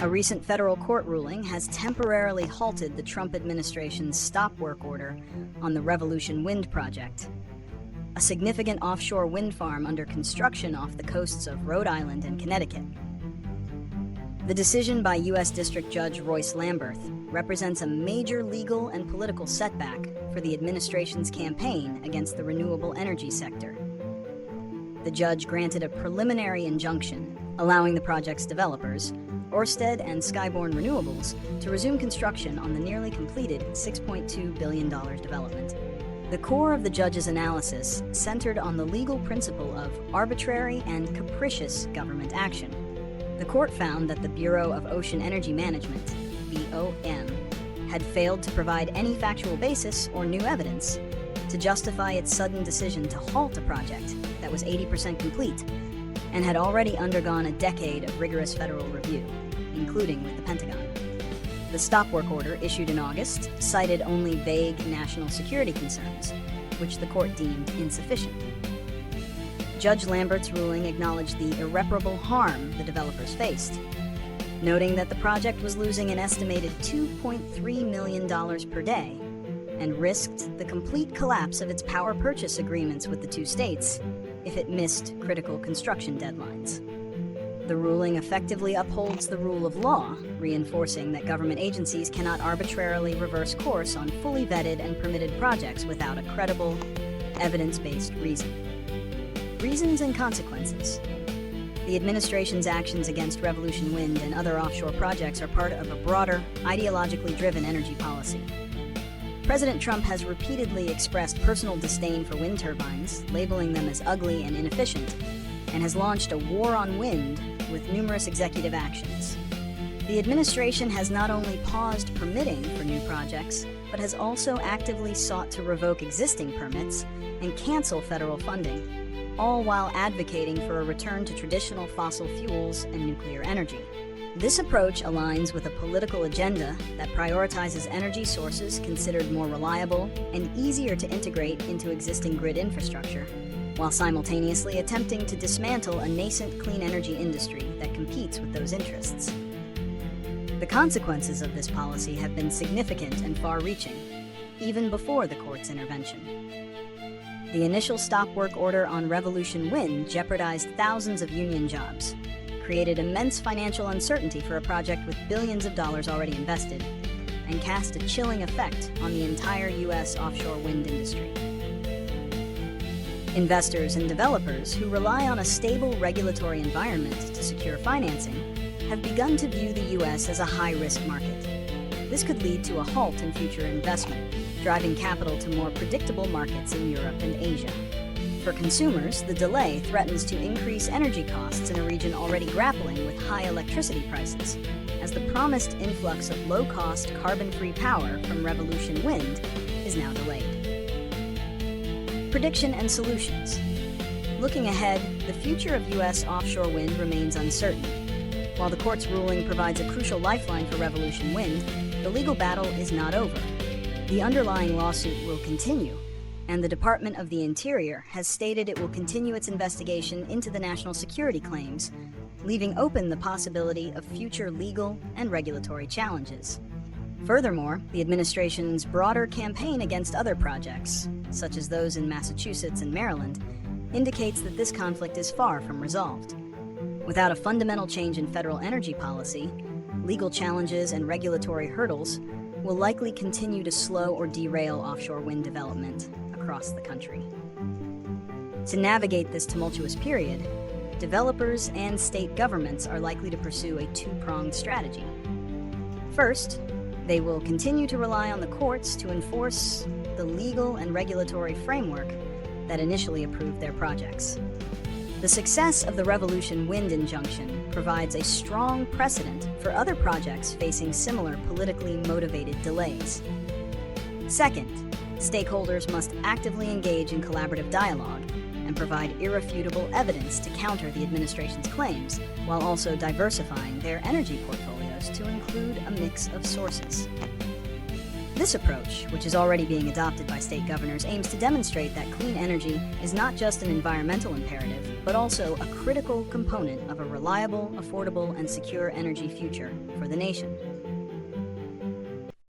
A recent federal court ruling has temporarily halted the Trump administration's stop work order on the Revolution Wind project, a significant offshore wind farm under construction off the coasts of Rhode Island and Connecticut. The decision by U.S. District Judge Royce Lamberth represents a major legal and political setback for the administration's campaign against the renewable energy sector. The judge granted a preliminary injunction allowing the project's developers, Ørsted and Skyborn Renewables, to resume construction on the nearly completed $6.2 billion development. The core of the judge's analysis centered on the legal principle of arbitrary and capricious government action. The court found that the Bureau of Ocean Energy Management, BOM, had failed to provide any factual basis or new evidence to justify its sudden decision to halt a project that was 80% complete and had already undergone a decade of rigorous federal review, including with the Pentagon. The stop work order issued in August cited only vague national security concerns, which the court deemed insufficient. Judge Lamberth's ruling acknowledged the irreparable harm the developers faced, noting that the project was losing an estimated $2.3 million per day and risked the complete collapse of its power purchase agreements with the two states if it missed critical construction deadlines. The ruling effectively upholds the rule of law, reinforcing that government agencies cannot arbitrarily reverse course on fully vetted and permitted projects without a credible, evidence-based reason. Reasons and consequences. The administration's actions against Revolution Wind and other offshore projects are part of a broader, ideologically driven energy policy. President Trump has repeatedly expressed personal disdain for wind turbines, labeling them as ugly and inefficient, and has launched a war on wind with numerous executive actions. The administration has not only paused permitting for new projects, but has also actively sought to revoke existing permits and cancel federal funding, all while advocating for a return to traditional fossil fuels and nuclear energy. This approach aligns with a political agenda that prioritizes energy sources considered more reliable and easier to integrate into existing grid infrastructure, while simultaneously attempting to dismantle a nascent clean energy industry that competes with those interests. The consequences of this policy have been significant and far-reaching, even before the court's intervention. The initial stop work order on Revolution Wind jeopardized thousands of union jobs, created immense financial uncertainty for a project with billions of dollars already invested, and cast a chilling effect on the entire U.S. offshore wind industry. Investors and developers who rely on a stable regulatory environment to secure financing have begun to view the U.S. as a high-risk market. This could lead to a halt in future investment, driving capital to more predictable markets in Europe and Asia. For consumers, the delay threatens to increase energy costs in a region already grappling with high electricity prices, as the promised influx of low-cost, carbon-free power from Revolution Wind is now delayed. Prediction and solutions. Looking ahead, the future of U.S. offshore wind remains uncertain. While the court's ruling provides a crucial lifeline for Revolution Wind, the legal battle is not over. The underlying lawsuit will continue, and the Department of the Interior has stated it will continue its investigation into the national security claims, leaving open the possibility of future legal and regulatory challenges. Furthermore, the administration's broader campaign against other projects, such as those in Massachusetts and Maryland, indicates that this conflict is far from resolved. Without a fundamental change in federal energy policy, legal challenges and regulatory hurdles will likely continue to slow or derail offshore wind development across the country. To navigate this tumultuous period, developers and state governments are likely to pursue a two-pronged strategy. First, they will continue to rely on the courts to enforce the legal and regulatory framework that initially approved their projects. The success of the Revolution Wind injunction provides a strong precedent for other projects facing similar politically motivated delays. Second, stakeholders must actively engage in collaborative dialogue and provide irrefutable evidence to counter the administration's claims, while also diversifying their energy portfolios to include a mix of sources. This approach, which is already being adopted by state governors, aims to demonstrate that clean energy is not just an environmental imperative, but also a critical component of a reliable, affordable, and secure energy future for the nation.